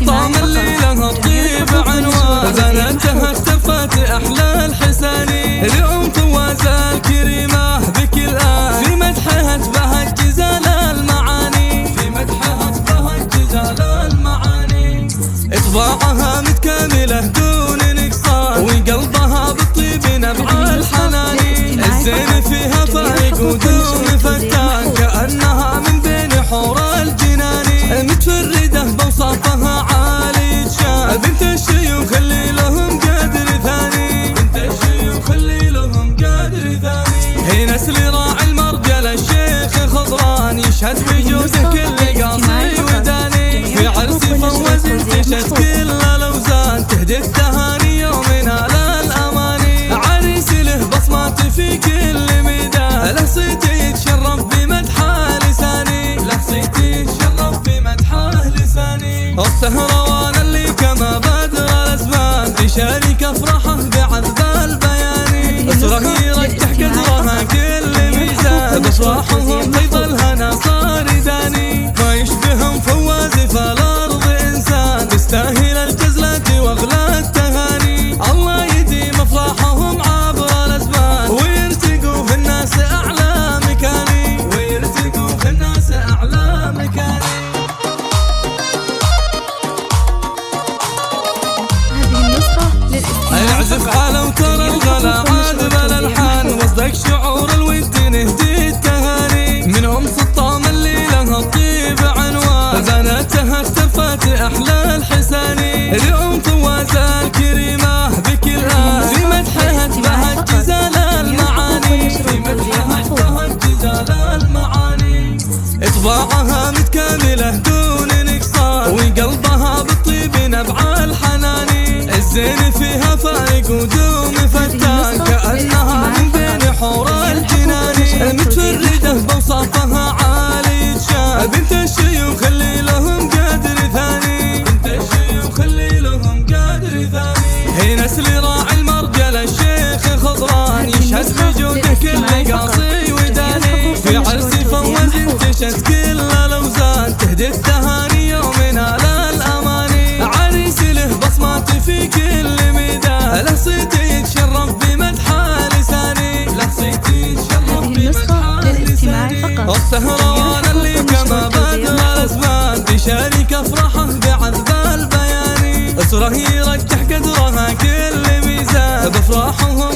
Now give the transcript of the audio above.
السطام اللي لها الطيب عنوان، بناتها اختفت أحلى الحساني، لأم فواز الكريمة بكل آن، في مدحها تبهت جزال المعاني، في مدحها تبهت جزال المعاني. إطباعها متكاملة دون نقصان، وقلبها بالطيب نبع الحناني، الزين فيها فايق ودون فتان، كأنها من بين حور الجنان، متفردة بوصافها عالي الشان، بنت الشيوخ اللي لهم قدر ثاني، بنت الشيوخ اللي لهم قدر ثاني. هي نسل راعي المرجل الشيخ خضران، يشهد بجوده كل قاصي وداني، في عرس فوز انتشت كل الاوزان، تهدي التهاني يومنا للاماني، عريس له بصمات في كل ميدان، له صيت يتشرف بمدحه لساني، له صيت يتشرف بمدحه لساني. السهروان اللي كما بدر الاسبان، يشارك افراحه بعذب البياني، اسره يرجح قدرها كل ميزان، بافراحهم فيض الهنا صار داني، ما يشبههم فواز فالارض انسان، تستاهل الجزلة واغلى التهاني، الله يديم افراحهم عبر الازمان، ويرتقوا في الناس اعلى مكاني، ويرتقوا في الناس اعلى مكاني. اعزف على وترى الغلا عاد بالالحان، وصدق شعور الود نهدي التهاني، منهم سطام اللي لها الطيب عنوان، بناتها اختفت احلى الحساني، لأم فواز الكريمة بكل آن، في مدحها تبهت جزال المعاني، في مدحها تبهت جزال المعاني. إطباعها متكاملة دون نقصان، وقلبها بالطيب نبع الحناني، الزين فيها فايق ودوم فتان، كأنها من بين حور الجنان، متفردة بوصافها عالي الشان، بنت الشيوخ اللي لهم قدر ثاني، بنت الشيوخ اللي لهم قدر ثاني. هي نسل راعي المرجل الشيخ خضران، يشهد بجوده كل قاصي وداني، في عرس فوز انتشت كل الاوزان، تهدي التهاني يومنا للاماني، عريس له بصمات في كل ميدان، له صيت يتشرف بمدحه لساني، له صيت يتشرف بمدحه لساني. السهروان اللي كما بدر الاسبان، يشارك افراحه بعذب البياني، اسره يرجح قدرها كل ميزان، بافراحهم